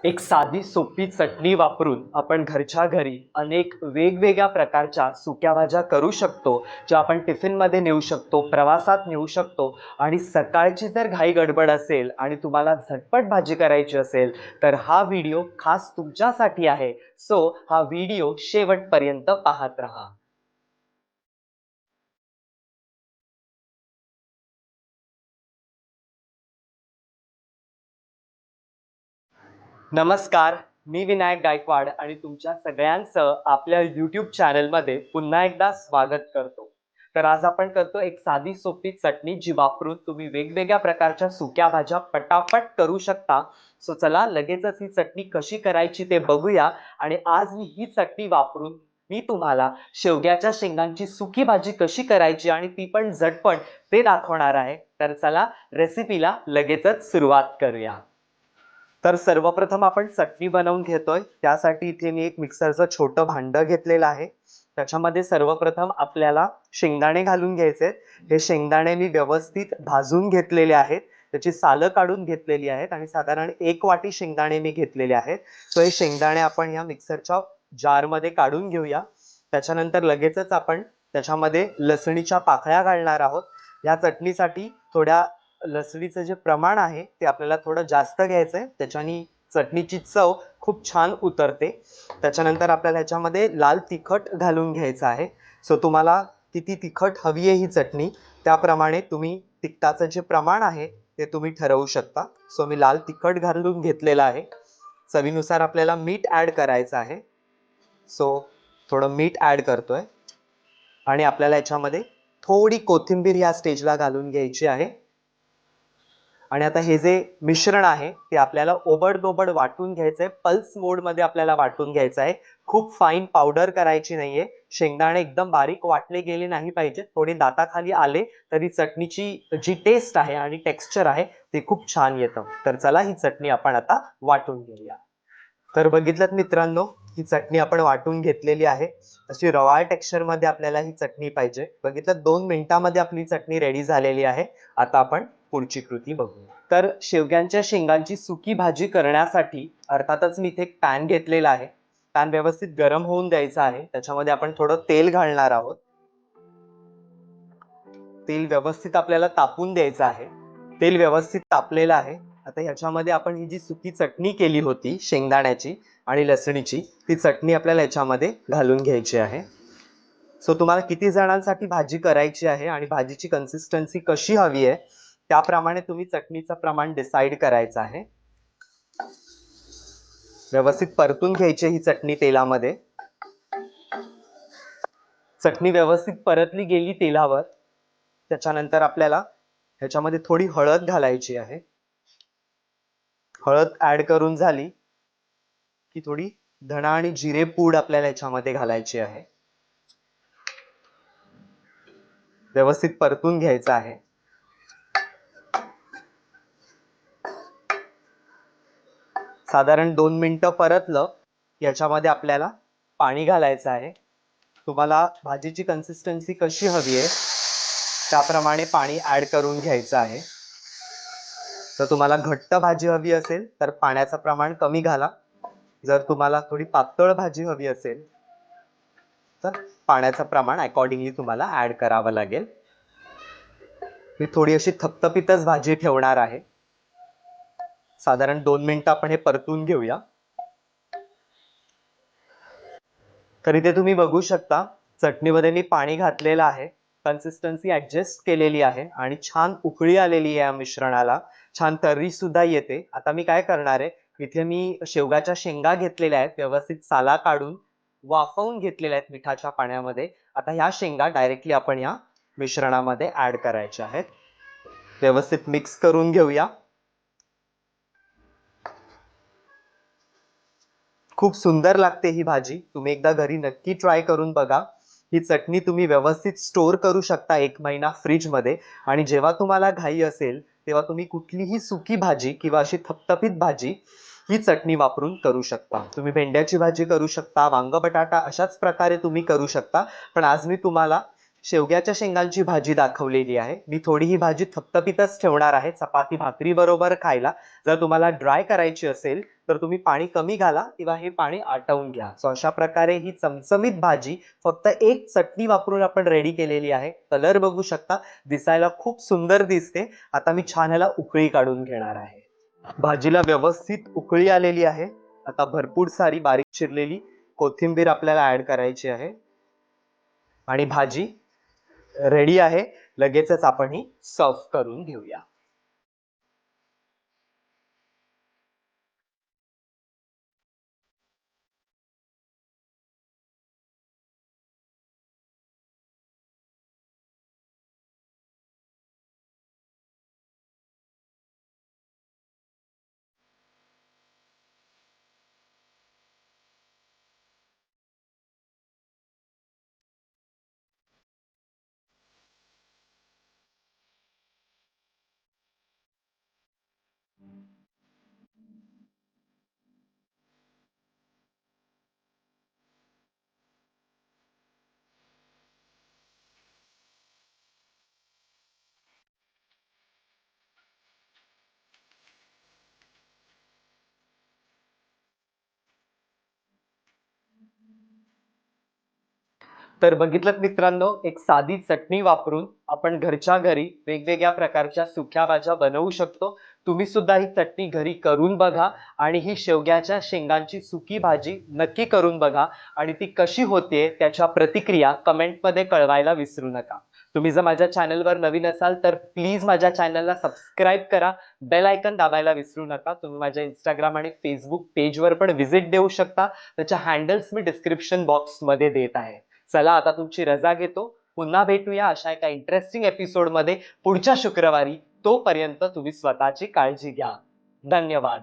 एक साधी सोपी चटणी वापरून आपण घरच्या घरी अनेक वेगवेगळ्या प्रकारच्या सुक्या भाज्या करू शकतो, ज्या आपण टिफिनमध्ये नेऊ शकतो, प्रवासात नेऊ शकतो. आणि सकाळची जर घाई गडबड असेल आणि तुम्हाला झटपट भाजी करायची असेल तर हा व्हिडिओ खास तुमच्यासाठी आहे. सो हा व्हिडिओ शेवटपर्यंत पाहत राहा. नमस्कार, मी विनायक गायकवाड आणि तुमच्या सगळ्यांचं आपल्या YouTube चॅनलमध्ये पुन्हा एकदा स्वागत करतो. तर आज आपण करतो एक साधी सोपी चटणी, जी वापरून तुम्ही वेगवेगळ्या प्रकारच्या सुक्या भाज्या पटापट करू शकता. सो चला लगेचच ही चटणी कशी करायची ते बघूया. आणि आज ही चटणी वापरून मी तुम्हाला शेवग्याच्या शेंगांची सुकी भाजी कशी करायची आणि ती पण झटपट ते दाखवणार आहे. तर चला रेसिपीला लगेचच सुरुवात करूया. तर सर्वप्रथम आपण चटणी बनवून घेतोय. त्यासाठी इथे मी एक मिक्सरचं छोटं भांडं घेतलेलं आहे. त्याच्यामध्ये सर्वप्रथम आपल्याला शेंगदाणे घालून घ्यायचे. हे शेंगदाणे मी व्यवस्थित भाजून घेतलेले आहेत. त्याची सालं काढून घेतलेली आहेत आणि साधारण 1 वाटी शेंगदाणे मी घेतलेले आहेत. तर हे शेंगदाणे आपण या मिक्सरच्या जारमध्ये काढून घेऊया. त्याच्यानंतर लगेचच आपण त्याच्यामध्ये लसणीच्या पाकळ्या घालणार आहोत. या चटणीसाठी थोड्या लसणीचं जे प्रमाण आहे ते आपल्याला थोडं जास्त घ्यायचं आहे. त्याच्याने चटणीची चव खूप छान उतरते. त्याच्यानंतर आपल्याला ह्याच्यामध्ये लाल तिखट घालून घ्यायचं आहे. सो तुम्हाला किती तिखट हवी आहे ही चटणी, त्याप्रमाणे तुम्ही तिखटाचं जे प्रमाण आहे ते तुम्ही ठरवू शकता. सो मी लाल तिखट घालून घेतलेलं आहे. चवीनुसार आपल्याला मीठ ॲड करायचं आहे. सो थोडं मीठ ॲड करतोय आणि आपल्याला याच्यामध्ये थोडी कोथिंबीर या स्टेजला घालून घ्यायची आहे. आणि आता हे जे मिश्रण आहे ते आपल्याला ओबडधोबड वाटून घ्यायचंय. पल्स मोड मध्ये आपल्याला वाटून घ्यायचं आहे. खूप फाईन पावडर करायची नाहीये. शेंगदाणे एकदम बारीक वाटले गेले नाही पाहिजे. थोडे दाताखाली आले तरी चटणीची जी टेस्ट आहे आणि टेक्स्चर आहे ते खूप छान येतं. तर चला ही चटणी आपण आता वाटून घेऊया. तर बघितलं मित्रांनो, ही चटणी आपण वाटून घेतलेली आहे. अशी रवाळ टेक्स्चर मध्ये आपल्याला ही चटणी पाहिजे. बघितलं 2 मिनिटांमध्ये आपली चटणी रेडी झालेली आहे. आता आपण पुढची कृती बघू. तर शेवग्यांच्या शेंगांची सुकी भाजी करण्यासाठी अर्थातच मी इथे एक पॅन घेतलेला आहे. पॅन व्यवस्थित गरम होऊन द्यायचा आहे. त्याच्यामध्ये आपण थोडं तेल घालणार आहोत. तेल व्यवस्थित आपल्याला तापून द्यायचं आहे. तेल व्यवस्थित तापलेलं आहे. आता ह्याच्यामध्ये आपण ही जी सुकी चटणी केली होती शेंगदाण्याची आणि लसणीची, ती चटणी आपल्याला ह्याच्यामध्ये घालून घ्यायची आहे. सो तुम्हाला किती जणांसाठी भाजी करायची आहे आणि भाजीची कन्सिस्टन्सी कशी हवी आहे त्याप्रमाणे तुम्ही चटणीचं प्रमाण डिसाईड करायचं आहे. व्यवस्थित परतून घ्यायची ही चटणी तेलामध्ये. चटणी व्यवस्थित परतली गेली तेलावर, त्याच्यानंतर आपल्याला ह्याच्यामध्ये थोडी हळद घालायची आहे. हळद ऍड करून झाली की थोडी धणा आणि जिरे पूड आपल्याला ह्याच्यामध्ये घालायची आहे. व्यवस्थित परतून घ्यायचं आहे. साधारण 2 मिनिटं परतलं याच्यामध्ये आपल्याला पाणी घालायचं आहे. तुम्हाला भाजीची कन्सिस्टन्सी कशी हवी आहे त्याप्रमाणे पाणी ऍड करून घ्यायचं आहे. तर तुम्हाला घट्ट भाजी हवी असेल तर पाण्याचं प्रमाण कमी घाला. जर तुम्हाला थोडी पातळ भाजी हवी असेल तर पाण्याचं प्रमाण अकॉर्डिंगली तुम्हाला ऍड करावं लागेल. मी थोडी अशी थपथपीतच भाजी ठेवणार आहे. साधारण 2 मिनिटं आपण हे परतून घेऊया. तर इथे तुम्ही बघू शकता चटणीमध्ये मी पाणी घातलेलं आहे. कन्सिस्टन्सी ऍडजस्ट केलेली आहे आणि छान उकळी आलेली आहे या मिश्रणाला. छान तर्री सुद्धा येते. आता मी काय करणार आहे, इथे मी शेवगाच्या शेंगा घेतलेल्या आहेत, व्यवस्थित साला काढून वाफवून घेतलेल्या आहेत मिठाच्या पाण्यामध्ये. आता ह्या शेंगा डायरेक्टली आपण या मिश्रणामध्ये ऍड करायच्या आहेत. व्यवस्थित मिक्स करून घेऊया. खूप सुंदर लागते ही भाजी. तुम्ही एकदा घरी नक्की ट्राय करून बघा. ही चटणी तुम्ही व्यवस्थित स्टोर करू शकता 1 महिना फ्रीज मध्ये. आणि जेव्हा तुम्हाला घाई असेल तेव्हा तुम्ही कुठलीही सुकी भाजी किंवा अशी थपथपीत भाजी ही चटणी वापरून करू शकता. तुम्ही भेंड्याची भाजी करू शकता, वांग बटाटा अशाच प्रकारे तुम्ही करू शकता. पण आज मी तुम्हाला शेवग्याच्या शेंगांची भाजी दाखवलेली आहे. मी थोडी ही भाजी थपथपीतच ठेवणार आहे चपाती भाकरी बरोबर खायला. जर तुम्हाला ड्राय करायची असेल तर तुम्ही पाणी कमी घाला किंवा हे पाणी आटवून घ्या. सो अशा प्रकारे ही चमचमीत भाजी फक्त एक चटणी वापरून आपण रेडी केलेली आहे. कलर बघू शकता, दिसायला खूप सुंदर दिसते. आता मी छान ह्याला उकळी काढून घेणार आहे. भाजीला व्यवस्थित उकळी आलेली आहे. आता भरपूर सारी बारीक चिरलेली कोथिंबीर आपल्याला ऍड करायची आहे आणि भाजी रेडी आहे. लगेचच आपण ही सर्व करून घेऊया. तर बघितलं मित्रांनो, एक साधी चटणी वापरून आपण घरच्या घरी वेगवेगळ्या प्रकारच्या सुक्या भाज्या बनवू शकतो. तुम्ही सुद्धा ही चटणी घरी करून बघा आणि ही शेवग्याच्या शेंगांची सुकी भाजी नक्की करून बघा आणि ती कशी होते त्याच्या प्रतिक्रिया कमेंटमध्ये कळवायला विसरू नका. तुम्ही जर माझ्या चॅनलवर नवीन असाल तर प्लीज माझ्या चॅनलला सबस्क्राईब करा, बेल आयकन दाबायला विसरू नका. तुम्ही माझ्या इंस्टाग्राम आणि फेसबुक पेजवर पण व्हिजिट देऊ शकता. त्याच्या हँडल्स मी डिस्क्रिप्शन बॉक्समध्ये देत आहे. चला आता तुमची रजा घेतो. पुन्हा भेटूया अशा एका इंटरेस्टिंग एपिसोडमध्ये पुढच्या शुक्रवारी. तोपर्यंत तुम्ही स्वतःची काळजी घ्या. धन्यवाद.